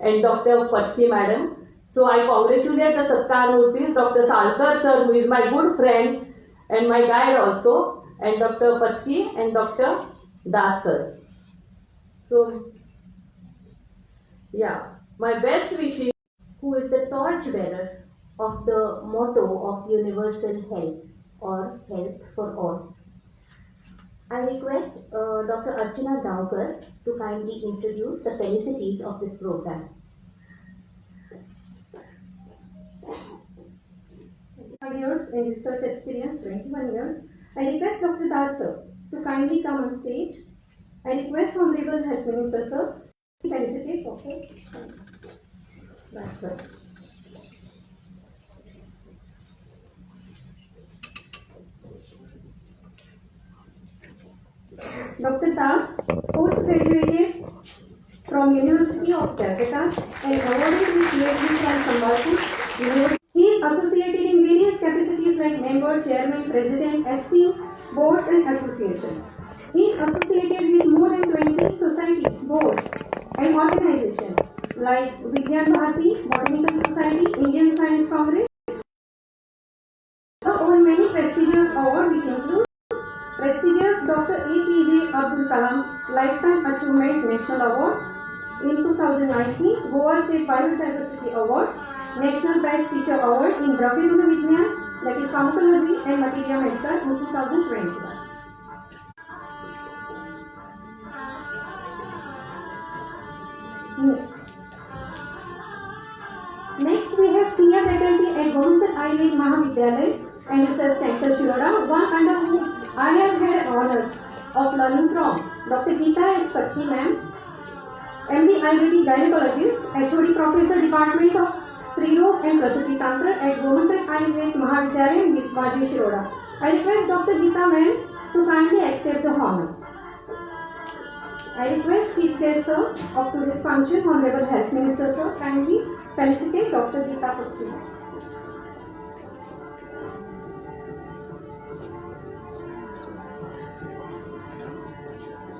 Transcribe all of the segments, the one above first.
and Dr. Patki madam. So I congratulate the Satkar Murtis, Dr. Salkar sir, who is my good friend and my guide also, and Dr. Patki and Dr. Das sir. So, yeah, my best wishes. Who is the torchbearer of the motto of universal health or health for all. I request Dr. Archana Gaonkar to kindly introduce the felicities of this program. 5 years in research experience, 21 years. I request Dr. Das sir to kindly come on stage. I request Honorable Health Minister sir to felicitate Dr. Das sir. Dr. Das post-graduated from University of Calcutta and awarded his PhD from Sambalpur University. He is associated in various capacities like member, chairman, president, SC, boards and associations. He is associated with more than 20 societies, boards and organizations like Vigyan Bharati, Botanical Society, Indian Science Congress. Won many prestigious awards which include prestigious Dr. APJ Abdul Kalam Lifetime Achievement National Award in 2019, Goa State Biodiversity Award, National Best Teacher Award in Dravya Guna Vigyan, that is Pharmacology and Materia Medica in 2021. Next we have senior faculty at Goan Ayurveda Mahavidyalaya and Research Center Shiroda, one under whom I have had the honor of learning from Dr. Geeta S. Patki ma'am, MD Ayurvedic Gynecologist, HOD Professor Department of Strirog and Prasuti Tantra at Goan Ayurveda Mahavidyalaya, Vaji Shiroda. I request Dr. Geeta ma'am to kindly accept the honor. I request Chief Guest sir of today's function, Honorable Health Minister sir, kindly felicitate Dr. Geeta Patki.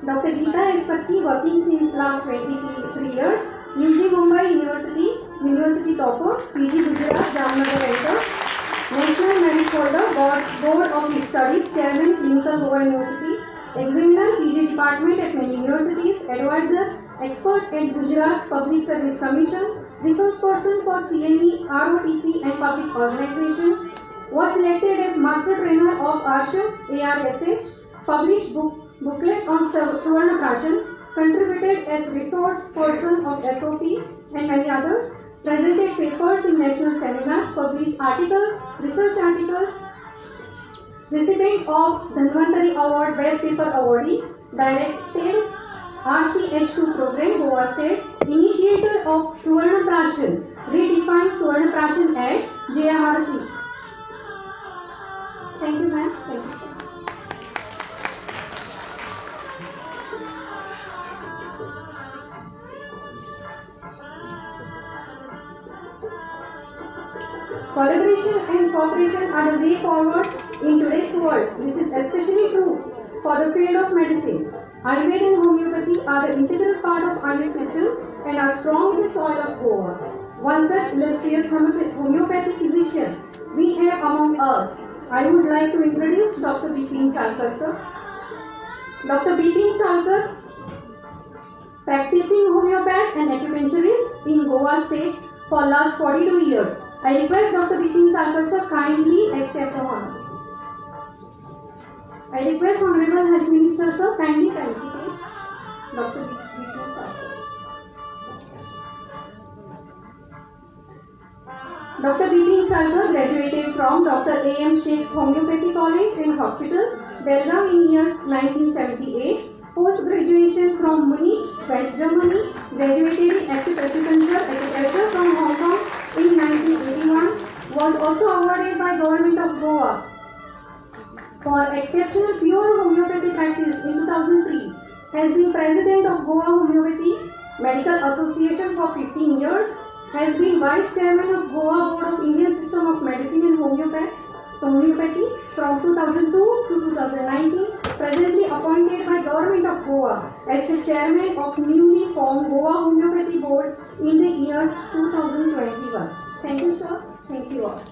Dr. Geeta S. Patki working since last 23 years, UG Mumbai University, University Topper, PG Gujarat, Jamnagar Center, National Merit Holder, Board of Studies, Chairman, Clinical Goa University, Examiner, PG Department at many universities, Advisor, Expert at Gujarat Public Service Commission, Resource Person for CME, ROTP and Public Organization, was selected as Master Trainer of ARSH, ARSH, published booklet on Suvarna Prashan, contributed as resource person of SOP and many others, presented papers in national seminars, published articles, research articles, recipient of Dhanvantari Award Best Paper Awardee, directed RCH2 program, Goa State, initiator of Suvarna Prashan, redefined Suvarna Prashan at JRC. Thank you, ma'am. Thank you. Collaboration and cooperation are the way forward in today's world. This is especially true for the field of medicine. Ayurveda and homeopathy are the integral part of Ayurveda system and are strong in the soil of Goa. One such illustrious homeopathic physician we have among us. I would like to introduce Dr. Bipin Salkar sir. Dr. Bipin Salkar, practicing homeopath and acupuncturist in Goa State for last 42 years. I request Dr. Bipin Salkar sir kindly accept the honor. I request Honorable Health Minister sir kindly felicitate Dr. Bipin Salkar. Dr. Bipin Salkar graduated from Dr. A.M. Sheikh Homeopathy College and Hospital, Belgaum in year 1978. Post-graduation from Munich, West Germany, graduated in active acupuncture from Hong Kong in 1981, was also awarded by Government of Goa for exceptional pure homeopathy practice in 2003, has been President of Goa Homeopathy Medical Association for 15 years, has been Vice Chairman of Goa Board of Indian System of Medicine and Homeopathy from 2002 to 2019, presently appointed by Government of Goa as the Chairman of newly formed Goa Homeopathy Board in the 2021. Thank you, sir. Thank you all.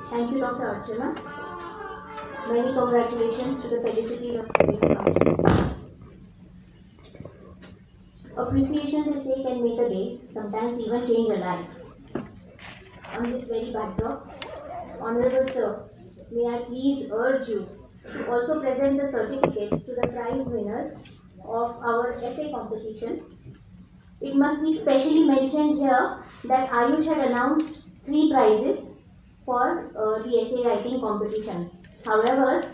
Thank you, Dr. Archana. Many congratulations to the felicities of today's function. Appreciation, they say, can make a day, sometimes even change a life. On this very backdrop, Honorable Sir, may I please urge you to also present the certificates to the prize winners of our essay competition. It must be specially mentioned here that Ayush had announced 3 prizes for the essay writing competition. However,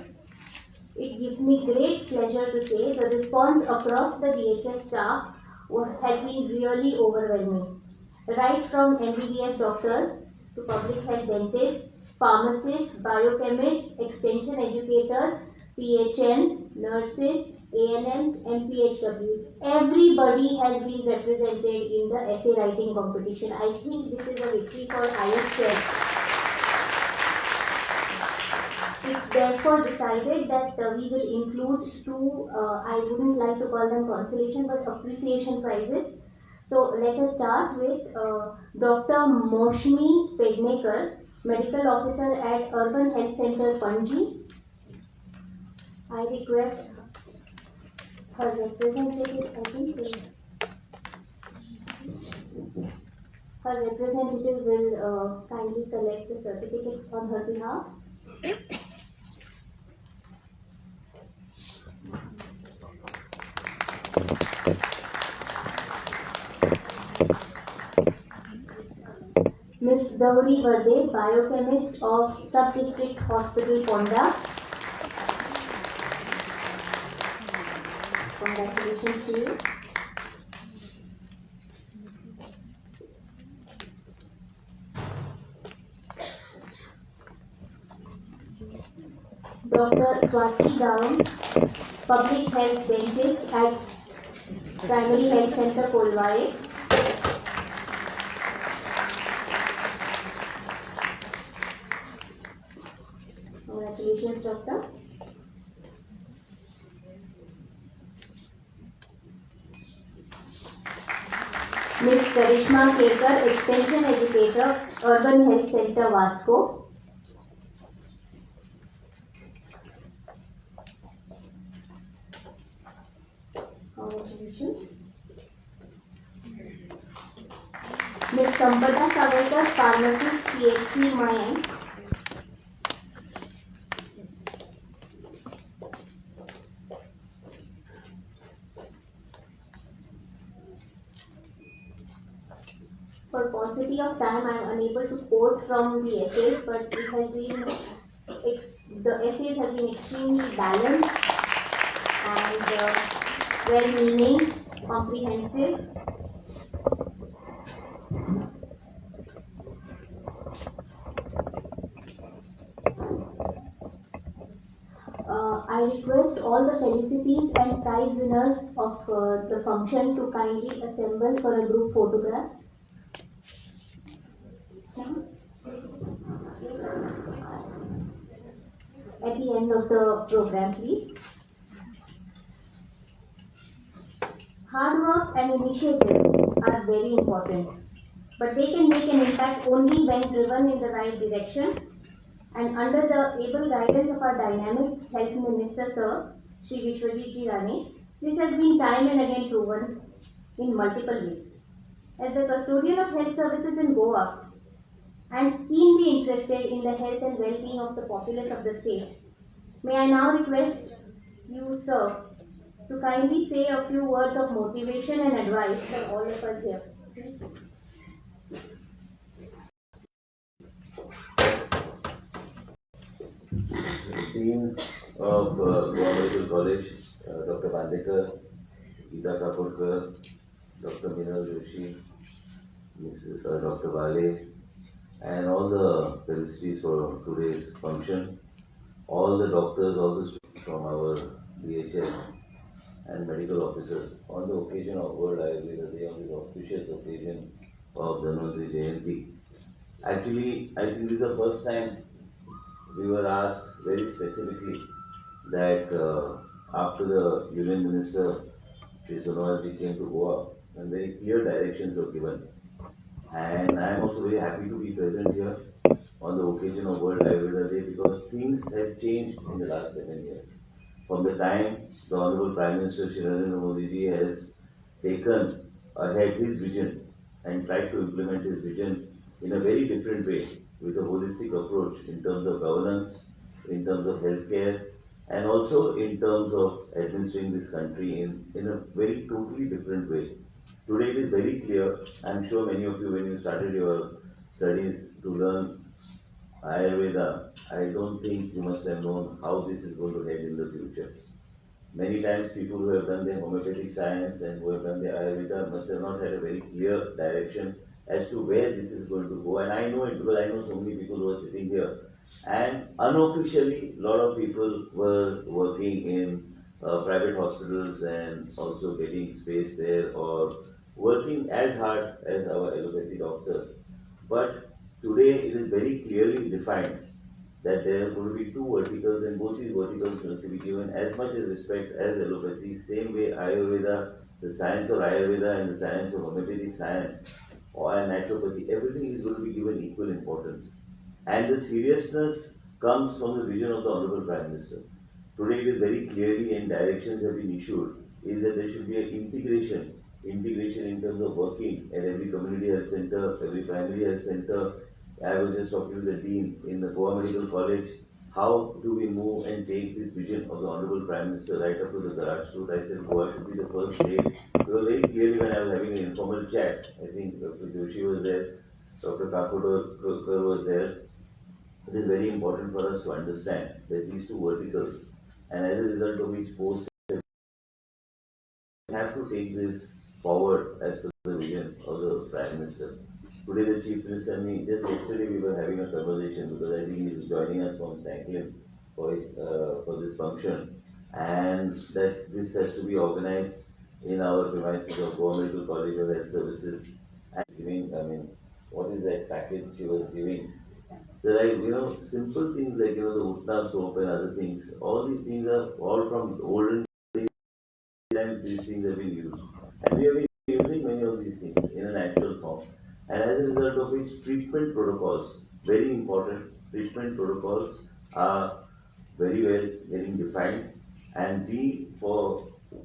it gives me great pleasure to say the response across the DHS staff has been really overwhelming. Right from MBBS doctors to public health dentists, pharmacists, biochemists, extension educators, PHN, nurses, ANMs, and PHWs. Everybody has been represented in the essay writing competition. I think this is a victory for ISF. It's therefore decided that we will include 2, I wouldn't like to call them consolation, but appreciation prizes. So let us start with Dr. Moshmi Pednekar, Medical Officer at Urban Health Center, Panji. I request her representative, her representative will kindly collect the certificate on her behalf. Ms. Gauri Verde, biochemist of Sub-District Hospital, Ponda. Congratulations to you. Dr. Swati Gaon, public health dentist at Primary Health Center, Kolware. Congratulations, doctor. Ms. Karishma Kekar, extension educator, Urban Health Center, Vasco. Congratulations. Ms. Sampada Savekar, pharmacist, PHC, Mayan. For paucity of time, I am unable to quote from the essays, but it has been the essays have been extremely balanced and well-meaning, comprehensive. I request all the felicities and prize winners of the function to kindly assemble for a group photograph. At the end of the program, please. Hard work and initiative are very important, but they can make an impact only when driven in the right direction and under the able guidance of our dynamic Health Minister, Sir, Shri Vishwajit Ji Rane. This has been time and again proven in multiple ways. As the custodian of health services in Goa, and keenly interested in the health and well-being of the populace of the state, may I now request you, sir, to kindly say a few words of motivation and advice for all of us here. Dean of Goan Medical College, Dr. Bandekar, Geeta Kapurkar, Dr. Minal Joshi, Mrs. Dr. Vale, and all the felicities for today's function, all the doctors, all the students from our DHS and medical officers on the occasion of World Ayurveda Day, on this auspicious occasion of Dhanvantri Jayanti. Actually, I think this is the first time we were asked very specifically that after the Union Minister Sri Sonowalji came to Goa, and very clear directions were given. And I am also very happy to be present here on the occasion of World Ayurveda Day because things have changed in the last 7 years. From the time the Honorable Prime Minister Shri Narendra Modi ji has taken ahead his vision and tried to implement his vision in a very different way with a holistic approach in terms of governance, in terms of healthcare, and also in terms of administering this country in a very totally different way. Today it is very clear. I'm sure many of you, when you started your studies to learn Ayurveda, I don't think you must have known how this is going to head in the future. Many times people who have done their homeopathic science and who have done their Ayurveda must have not had a very clear direction as to where this is going to go. And I know it because I know so many people who are sitting here. And unofficially, a lot of people were working in private hospitals and also getting space there or working as hard as our allopathy doctors. But today it is very clearly defined that there are going to be two verticals and both these verticals are to be given as much as respect as allopathy. Same way Ayurveda, the science of Ayurveda and the science of homeopathic science or naturopathy, everything is going to be given equal importance. And the seriousness comes from the vision of the Honorable Prime Minister. Today it is very clearly and directions have been issued is that there should be an integration in terms of working at every community health center, every primary health center. I was just talking to the dean in the Goa Medical College. How do we move and take this vision of the Honorable Prime Minister right up to the garage route? I said Goa should be the first state. Because very clearly when I was having an informal chat, I think Dr. Joshi was there, Dr. Kapoor was there. It is very important for us to understand that these two verticals, and as a result of which posts have to take this forward as per the vision of the Prime Minister. Today the Chief Minister and me, just yesterday we were having a conversation because I think he is joining us from Franklin for this function, and that this has to be organized in our premises of Goa Medical College of Health Services. And giving, what is that package she was giving? So like, simple things like, the Utna soap and other things, all these things are all from olden times these things have been used. And we have been using many of these things in a natural form. And as a result of which treatment protocols, very important, treatment protocols are very well getting defined. And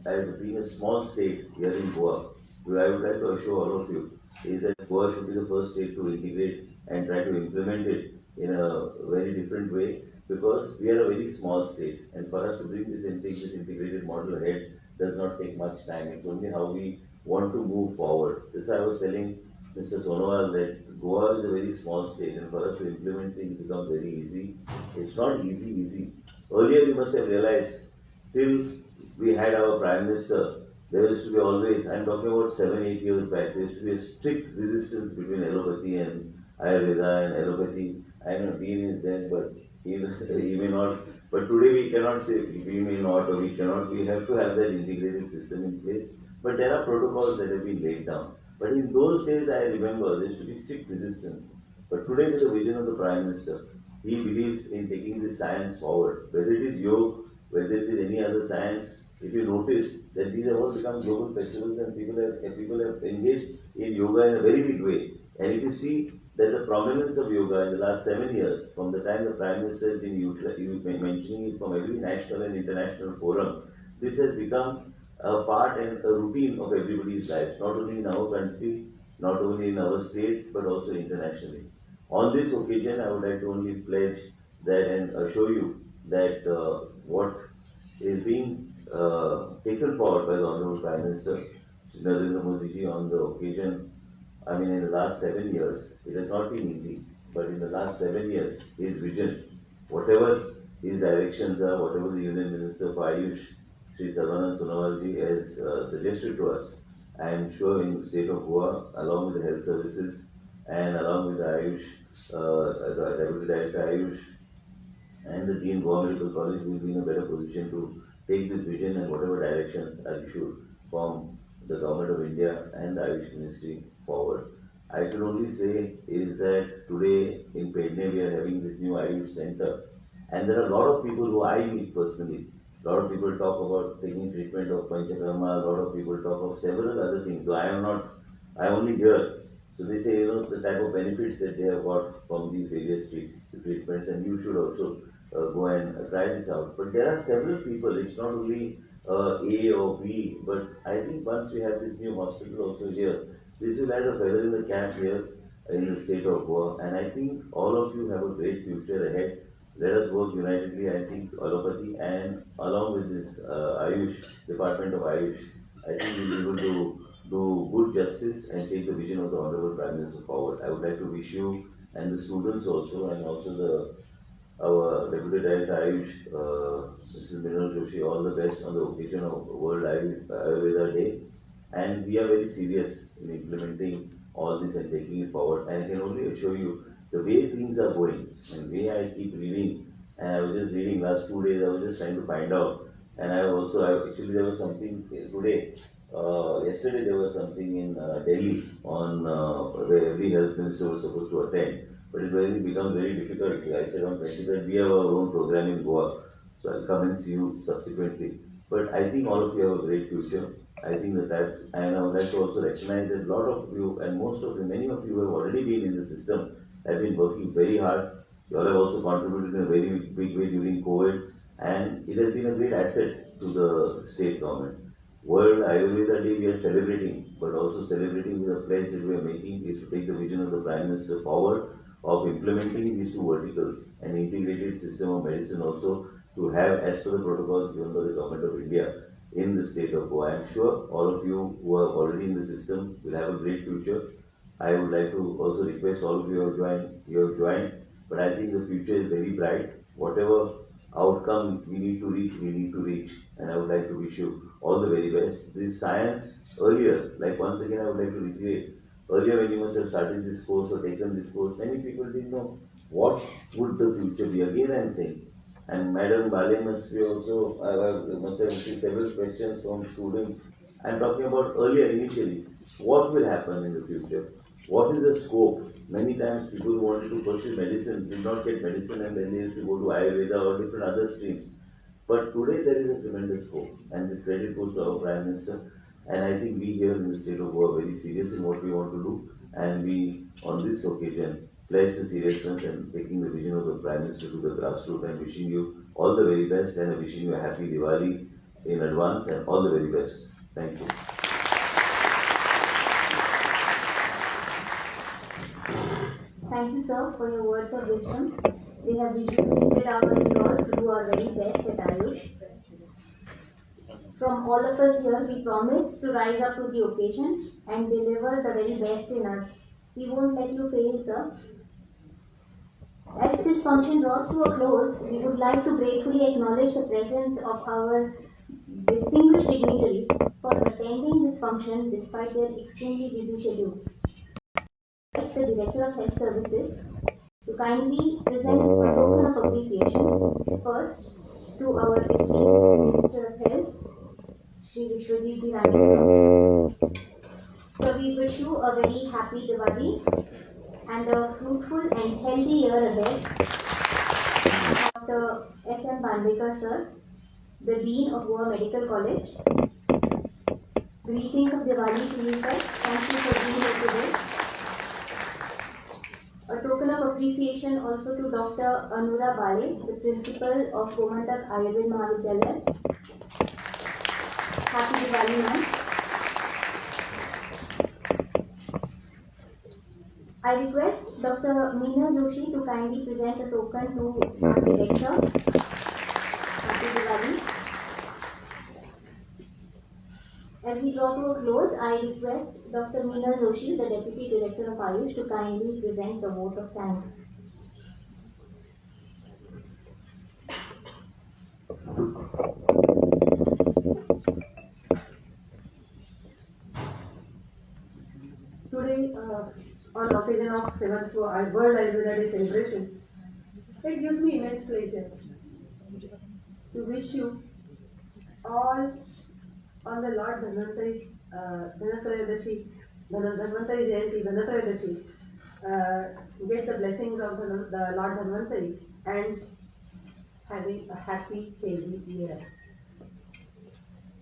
as being a small state here in Goa, I would like to assure all of you is that Goa should be the first state to integrate and try to implement it in a very different way because we are a very small state and for us to bring this integrated model ahead does not take much time. It's only how we want to move forward. This I was telling Mr. Sonowal that Goa is a very small state and for us to implement things becomes very easy. It's not easy. Earlier you must have realized till we had our Prime Minister, there used to be always, I'm talking about 7-8 years back, there used to be a strict resistance between allopathy and Ayurveda and allopathy. I know Dean is there, but he may not. But today we cannot say we may not or we cannot. We have to have that integrated system in place. But there are protocols that have been laid down. But in those days, I remember there used to be strict resistance. But today, with the vision of the Prime Minister, he believes in taking this science forward. Whether it is yoga, whether it is any other science, if you notice that these have all become global festivals and people have engaged in yoga in a very big way. And if you see that the prominence of yoga in the last 7 years, from the time the Prime Minister has been mentioning it from every national and international forum, this has become a part and a routine of everybody's lives, not only in our country, not only in our state, but also internationally. On this occasion, I would like to only pledge that and assure you that what is being taken forward by the Honorable Prime Minister, Shri Narendra Modi ji, on the occasion, in the last 7 years, it has not been easy, but in the last 7 years, his vision, whatever his directions are, whatever the Union Minister for Ayush, Sri Sarvanand Sonowalji has suggested to us, I am sure in the state of Goa, along with the health services and along with the Ayush, the Deputy Director Ayush and the Dean Goa Medical College will be in a better position to take this vision and whatever directions are issued from the Government of India and the Ayush Ministry forward. I should only say is that today in Pedne we are having this new Ayush Center And there are a lot of people who I meet personally. A lot of people talk about taking treatment of panchakarma. A lot of people talk of several other things. So I am not. I only hear. So they say, the type of benefits that they have got from these various treatments, and you should also go and try this out. But there are several people. It's not only A or B, but I think once we have this new hospital also here, this will add a feather in the cap here in the state of Goa. And I think all of you have a great future ahead. Let us work unitedly. I think allopathy and along with this Ayush, Department of Ayush, I think we will be able to do good justice and take the vision of the Honorable Prime Minister forward. I would like to wish you and the students also, and also our Deputy Director Ayush, Mrs. Minal Joshi, all the best on the occasion of World Ayurveda Day. And we are very serious in implementing all this and taking it forward. And I can only assure you, the way things are going, and the way I keep reading, and I was just reading last 2 days, I was just trying to find out. And actually there was something today, yesterday there was something in Delhi on where every health minister was supposed to attend. But it really becomes very difficult. I said on 23rd, we have our own program in Goa. So I'll come and see you subsequently. But I think all of you have a great future. I think that, and I would like to also recognize that a lot of you, and most of you, many of you have already been in the system, have been working very hard. You all have also contributed in a very big way during COVID, and it has been a great asset to the state government. World Ayurveda Day we are celebrating, but also celebrating with a pledge that we are making is to take the vision of the Prime Minister forward of implementing these two verticals, an integrated system of medicine also to have as per the protocols given by the Government of India in the state of Goa. I am sure all of you who are already in the system will have a great future. I would like to also request all of you who have joined, but I think the future is very bright. Whatever outcome we need to reach, and I would like to wish you all the very best. This science earlier, like once again I would like to reiterate, earlier when you must have started this course or taken this course, many people didn't know what would the future be. Again I am saying, and Madam Bale must be also, must have received several questions from students. I am talking about earlier initially, what will happen in the future? What is the scope? Many times people who wanted to pursue medicine did not get medicine, and then they used to go to Ayurveda or different other streams. But today there is a tremendous scope, and this credit goes to our Prime Minister. And I think we here in the state of Goa are very serious in what we want to do, and we, on this occasion, pledge the seriousness and taking the vision of the Prime Minister to the grassroots, and wishing you all the very best, and wishing you a happy Diwali in advance, and all the very best. Thank you. Thank you, sir, for your words of wisdom. We have reiterated our resolve to do our very best at Ayush. From all of us here, we promise to rise up to the occasion and deliver the very best in us. We won't let you fail, sir. As this function draws to a close, we would like to gratefully acknowledge the presence of our distinguished dignitaries for attending this function despite their extremely busy schedules. The Director of Health Services to kindly present a token of appreciation first to our esteemed Minister of Health, Shri Vishwajit Rani. So we wish you a very happy Diwali and a fruitful and healthy year ahead. Dr. S.M. Bandekar, sir, the Dean of Goa Medical College. Greetings of Diwali to you, sir. Thank you for being here today. A token of appreciation also to Dr. Anura Bale, the Principal of Gomantak Ayurveda Mahavidyalaya. Happy Diwali, ma'am. I request Dr. Meena Joshi to kindly present a token to our director. Happy Diwali. As we draw to a close, I request Dr. Meena Joshi, the Deputy Director of Ayush, to kindly present the vote of thanks. Today, on occasion of 7th World Ayurveda Day celebration, it gives me immense pleasure to wish you all on the Lord Dhanvantari's Dhanatrayadashi, Dhanvantari Jayanti, Dhanatrayadashi, get the blessings of the Lord Dhanvantari and having a happy, healthy year.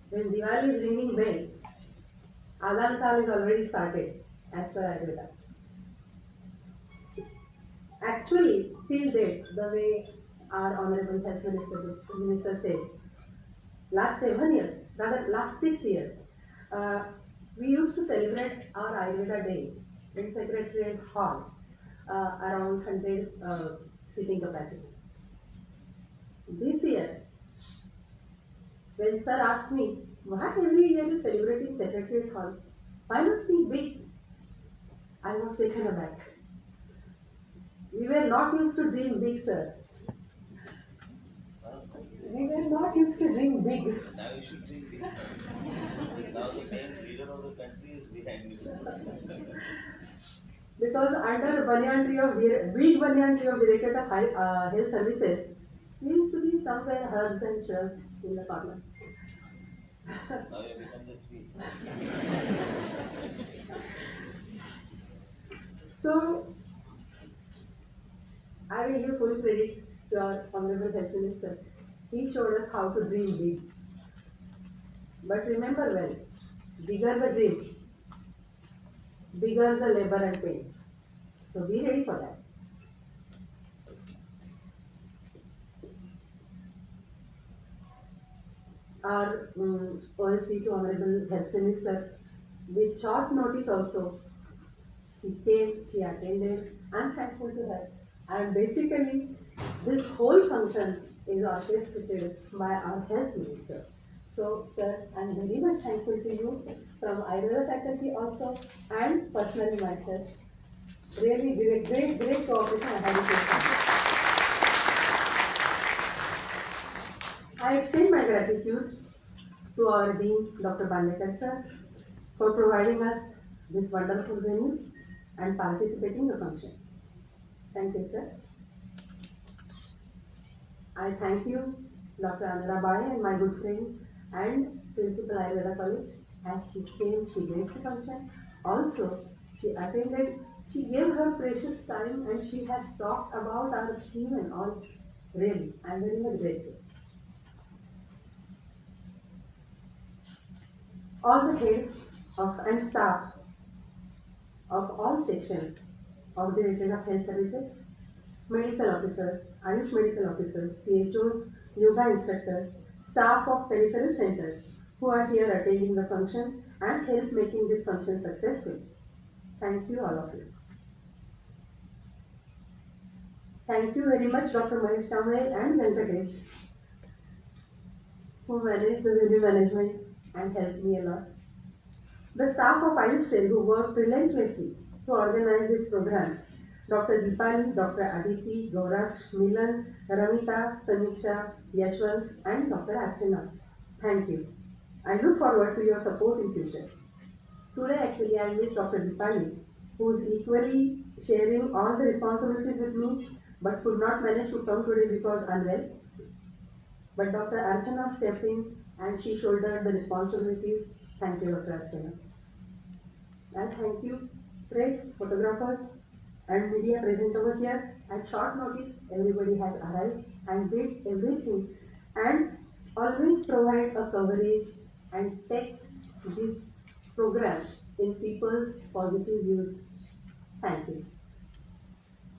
When Diwali is ringing bell, Adhan Kal is already started, as per Ayurveda. Actually, till date, the way our Honorable Health Minister said, last 7 years, rather last 6 years, we used to celebrate our Ayurveda Day in Secretariat Hall, around 100 seating capacity. This year, when Sir asked me, why every year you celebrating Secretariat Hall? Why not think big? I was taken aback. We were not used to dream big, sir. We were not used to dream big. Now you should dream big. Now the main leader of the country is behind you. Because under banyan tree of big banyan tree of Directorate of Health Services, we used to be somewhere herbs and shrubs in the corner. Now you become the tree. So, I will give full credit to our Honorable Health Minister. He showed us how to dream big. But remember well, bigger the dream, bigger the labor and pains. So be ready for that. Our OSC to Honorable Health Minister, with short notice also, she came, she attended. I'm thankful to her. And basically, this whole function is orchestrated by our Health Minister. So, sir, I'm very much thankful to you from Ayurveda faculty also, and personally myself. Really great cooperation I had with you. I extend my gratitude to our Dean, Dr. Bandekar sir, for providing us this wonderful venue and participating in the function. Thank you, sir. I thank you, Dr. Andra Bai, and my good friend and Principal Ayurveda College, as she came, she graced the function. Also, she attended, she gave her precious time, and she has talked about our theme and all. Really, I am very much grateful. All the heads of and staff of all sections of the Directorate of Health Services, medical officers, Ayush medical officers, CHOs, yoga instructors, staff of peripheral centers who are here attending the function and help making this function successful. Thank you, all of you. Thank you very much, Dr. Mahesh Tamre and Venkatesh, who managed the venue management and helped me a lot. The staff of Ayush Cell who worked relentlessly to organize this program, Dr. Deepali, Dr. Aditi, Gauraksh, Milan, Ramita, Samiksha, Yashwant, and Dr. Archana. Thank you. I look forward to your support in future. Today actually I miss Dr. Deepali, who is equally sharing all the responsibilities with me, but could not manage to come today because unwell. But Dr. Archana stepped in and she shouldered the responsibilities. Thank you, Dr. Archana. And thank you, press, photographers, and media present over here. At short notice, everybody has arrived and did everything, and always provide a coverage and take this program in people's positive views. Thank you.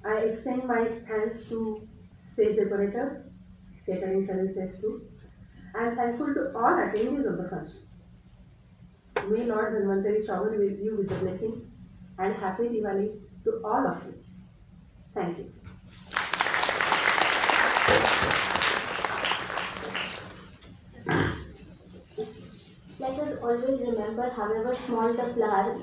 I extend my thanks to stage decorators, catering services too. I am thankful to all attendees of the function. May Lord Dhanvantari shower you with the blessing, and happy Diwali to all of you. Thank you. Let us always remember, however small the flower,